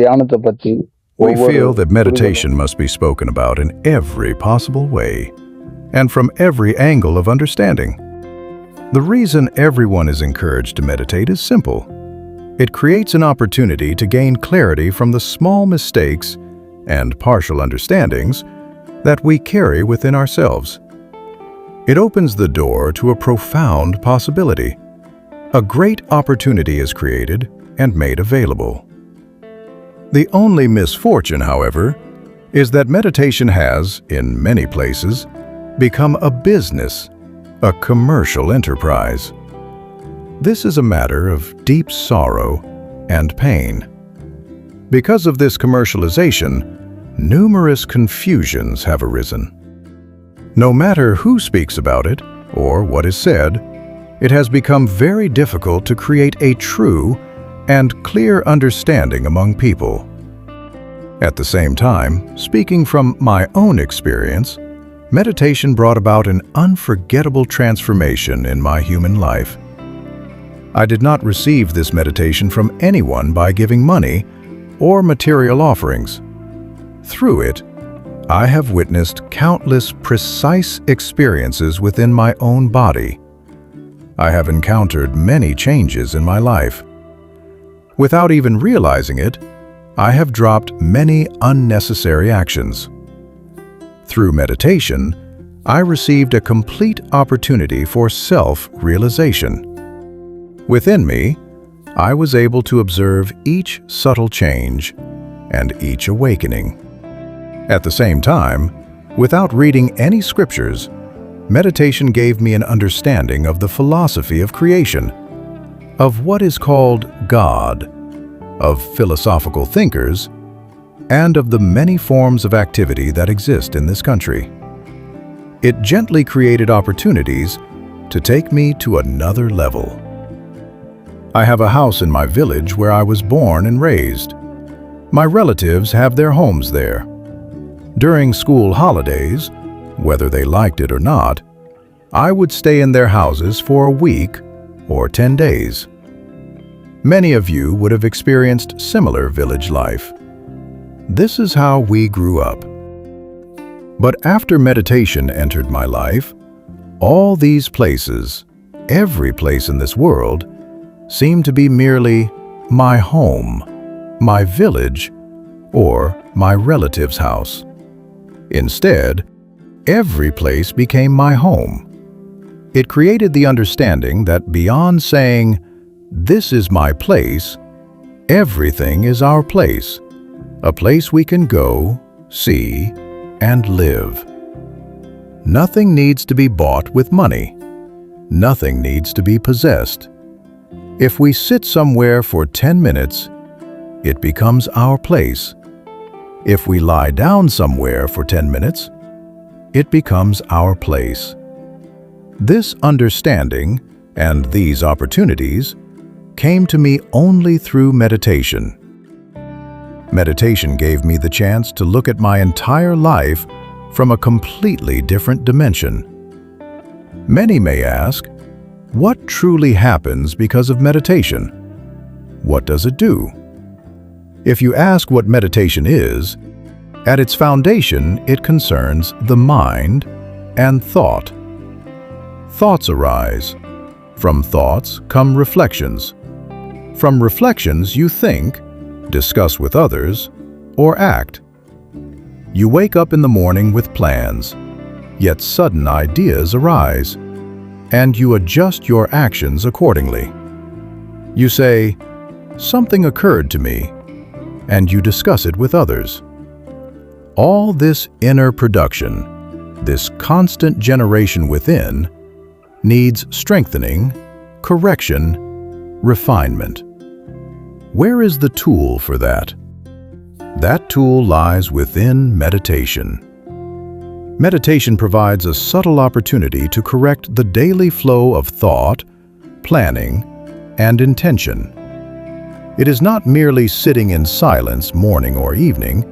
தியானத்தை பற்றி We ஒவ்வொரு feel that meditation must be spoken about in every possible way and from every angle of understanding. The reason everyone is encouraged to meditate is simple. It creates an opportunity to gain clarity from the small mistakes and partial understandings that we carry within ourselves. It opens the door to a profound possibility. A great opportunity is created and made available. The only misfortune, however, is that meditation has, in many places, become a business, a commercial enterprise. This is a matter of deep sorrow and pain. Because of this commercialization, numerous confusions have arisen. No matter who speaks about it or what is said, it has become very difficult to create a true and clear understanding among people. At the same time, speaking from my own experience, meditation brought about an unforgettable transformation in my human life. I did not receive this meditation from anyone by giving money or material offerings. Through it, I have witnessed countless precise experiences within my own body. I have encountered many changes in my life. Without even realizing it, I have dropped many unnecessary actions. Through meditation, I received a complete opportunity for self-realization. Within me, I was able to observe each subtle change and each awakening. At the same time, without reading any scriptures, meditation gave me an understanding of the philosophy of creation, of what is called God, of philosophical thinkers, and of the many forms of activity that exist in this country. It gently created opportunities to take me to another level. I have a house in my village where I was born and raised. My relatives have their homes there. During school holidays, whether they liked it or not, I would stay in their houses for a week or 10 days. Many of you would have experienced similar village life. This is how we grew up. But after meditation entered my life, all these places, every place in this world, seemed to be merely my home, my village, or my relative's house. Instead, every place became my home. It created the understanding that beyond saying, "This is my place," everything is our place, a place we can go, see, and live. Nothing needs to be bought with money. Nothing needs to be possessed. If we sit somewhere for 10 minutes, it becomes our place. If we lie down somewhere for 10 minutes, it becomes our place. This understanding and these opportunities came to me only through meditation. Meditation gave me the chance to look at my entire life from a completely different dimension. Many may ask, what truly happens because of meditation? What does it do? If you ask what meditation is, at its foundation it concerns the mind and thought. Thoughts arise. From thoughts come reflections. From reflections you think, discuss with others, or act. You wake up in the morning with plans, yet sudden ideas arise, and you adjust your actions accordingly. You say, "Something occurred to me," and you discuss it with others. All this inner production, this constant generation within, needs strengthening, correction, refinement. Where is the tool for that? That tool lies within meditation. Meditation provides a subtle opportunity to correct the daily flow of thought, planning, and intention. It is not merely sitting in silence morning or evening.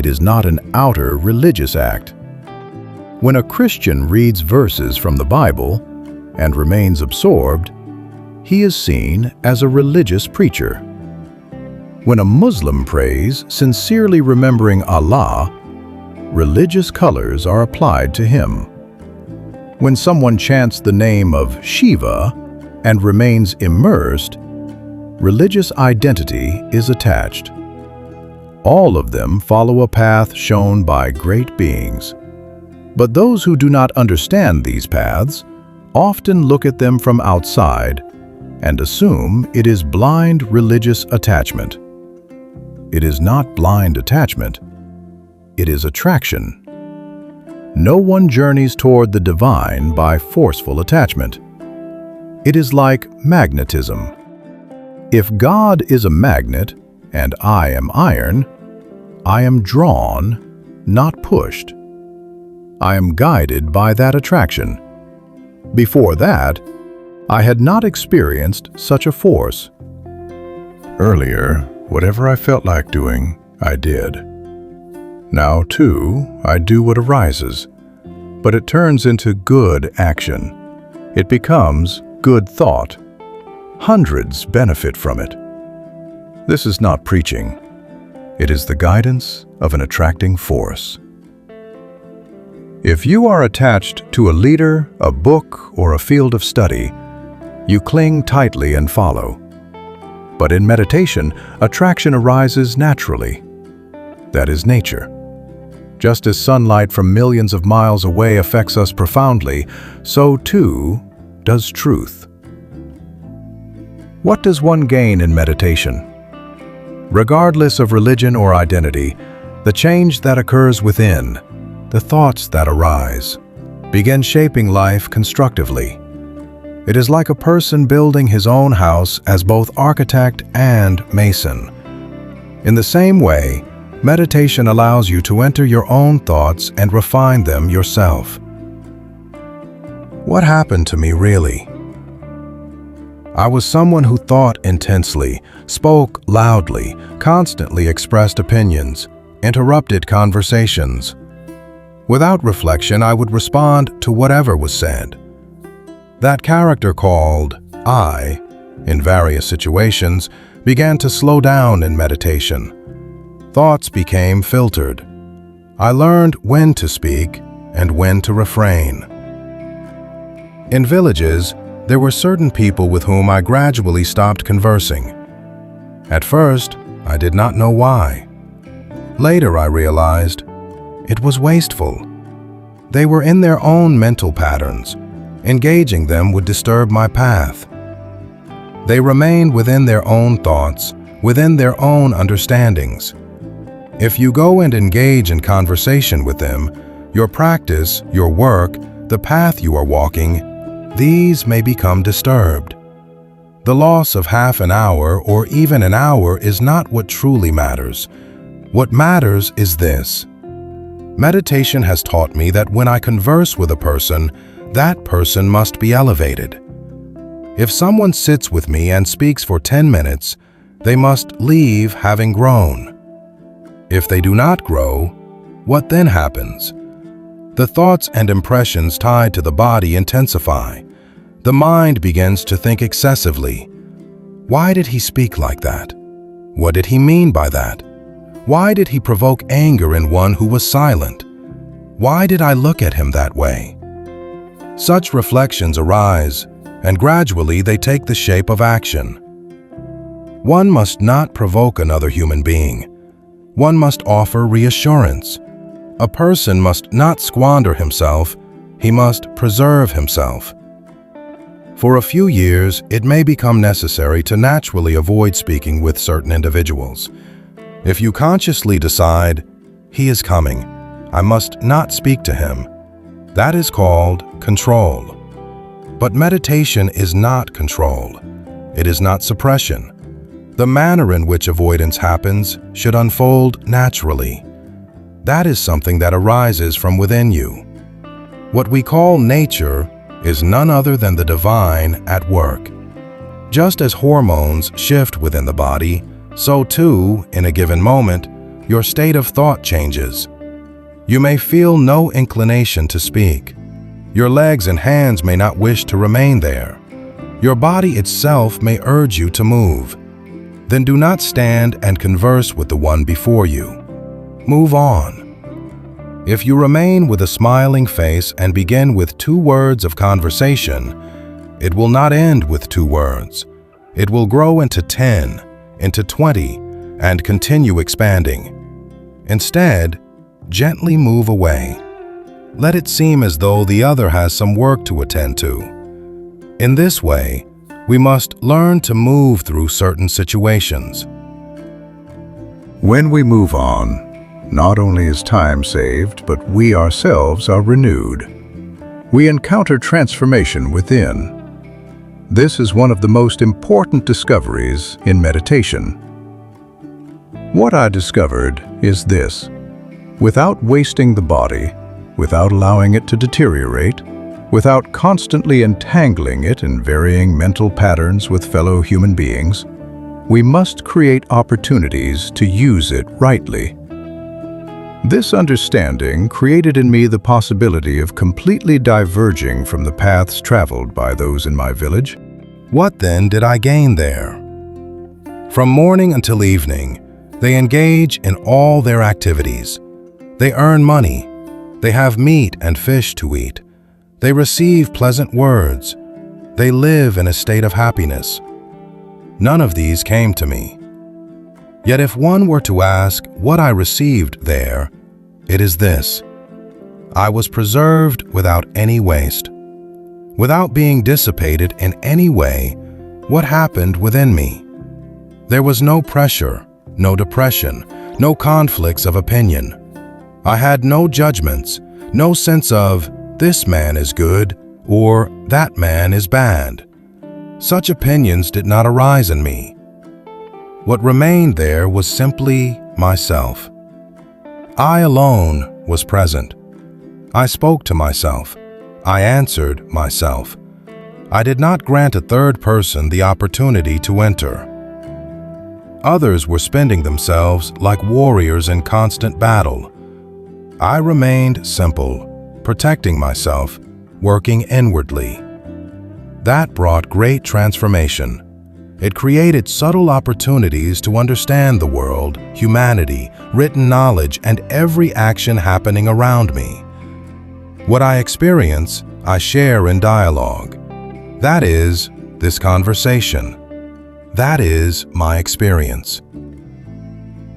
It is not an outer religious act. When a Christian reads verses from the Bible and remains absorbed, he is seen as a religious preacher. When a Muslim prays, sincerely remembering Allah, religious colors are applied to him. When someone chants the name of Shiva and remains immersed, religious identity is attached. All of them follow a path shown by great beings. But those who do not understand these paths often look at them from outside and assume it is blind religious attachment. It is not blind attachment, it is attraction. No one journeys toward the divine by forceful attachment. It is like magnetism. If God is a magnet and I am iron, I am drawn, not pushed. I am guided by that attraction. Before that, I had not experienced such a force. Earlier, whatever I felt like doing, I did. Now, too, I do what arises, but it turns into good action. It becomes good thought. Hundreds benefit from it. This is not preaching. It is the guidance of an attracting force. If you are attached to a leader, a book, or a field of study, you cling tightly and follow. But in meditation, attraction arises naturally. That is nature. Just as sunlight from millions of miles away affects us profoundly, so too does truth. What does one gain in meditation? Regardless of religion or identity, the change that occurs within, the thoughts that arise, begin shaping life constructively. It is like a person building his own house as both architect and mason. In the same way, meditation allows you to enter your own thoughts and refine them yourself. What happened to me really? I was someone who thought intensely, spoke loudly, constantly expressed opinions, interrupted conversations. Without reflection, I would respond to whatever was said. That character called I, in various situations, began to slow down in meditation. Thoughts became filtered. I learned when to speak and when to refrain. In villages, there were certain people with whom I gradually stopped conversing. At first, I did not know why. Later, I realized it was wasteful. They were in their own mental patterns. Engaging them would disturb my path. They remain within their own thoughts, within their own understandings. If you go and engage in conversation with them, your practice, your work, the path you are walking, these may become disturbed. The loss of half an hour or even an hour is not what truly matters. What matters is this. Meditation has taught me that when I converse with a person, that person must be elevated. If someone sits with me and speaks for 10 minutes, they must leave having grown. If they do not grow, what then happens? The thoughts and impressions tied to the body intensify. The mind begins to think excessively. Why did he speak like that? What did he mean by that? Why did he provoke anger in one who was silent? Why did I look at him that way? Such reflections arise, and gradually they take the shape of action. One must not provoke another human being. One must offer reassurance. A person must not squander himself, he must preserve himself. For a few years, it may become necessary to naturally avoid speaking with certain individuals. If you consciously decide, he is coming, I must not speak to him, that is called control. But meditation is not control. It is not suppression. The manner in which avoidance happens should unfold naturally. That is something that arises from within you. What we call nature is none other than the divine at work. Just as hormones shift within the body, so too, in a given moment, your state of thought changes. You may feel no inclination to speak. Your legs and hands may not wish to remain there. Your body itself may urge you to move. then do not stand and converse with the one before you. Move on. If you remain with a smiling face and begin with 2 words of conversation, it will not end with 2 words. It will grow into 10, into 20, and continue expanding. Instead, gently move away. Let it seem as though the other has some work to attend to. In this way, we must learn to move through certain situations. When we move on, not only is time saved, but we ourselves are renewed. We encounter transformation within. This is one of the most important discoveries in meditation. What I discovered is this: without wasting the body, without allowing it to deteriorate, without constantly entangling it in varying mental patterns with fellow human beings, we must create opportunities to use it rightly. This understanding created in me the possibility of completely diverging from the paths traveled by those in my village. What then did I gain there? From morning until evening, they engage in all their activities. They earn money. They have meat and fish to eat. They receive pleasant words. They live in a state of happiness. None of these came to me. Yet if one were to ask what I received there, it is this: I was preserved without any waste. Without being dissipated in any way, what happened within me? There was no pressure, no depression, no conflicts of opinion. I had no judgments, no sense of, this man is good or that man is bad. Such opinions did not arise in me. What remained there was simply myself. I alone was present. I spoke to myself. I answered myself. I did not grant a third person the opportunity to enter. Others were spending themselves like warriors in constant battle. I remained simple, protecting myself, working inwardly. That brought great transformation. It created subtle opportunities to understand the world, humanity, written knowledge, and every action happening around me. What I experience, I share in dialogue. That is this conversation. That is my experience.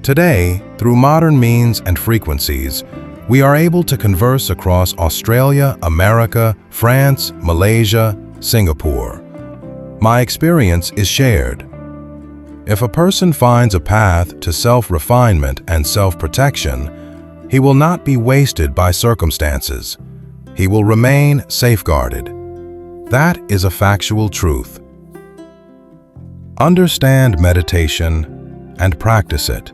Today, through modern means and frequencies, we are able to converse across Australia, America, France, Malaysia, Singapore. My experience is shared. If a person finds a path to self-refinement and self-protection, he will not be wasted by circumstances. He will remain safeguarded. That is a factual truth. Understand meditation and practice it.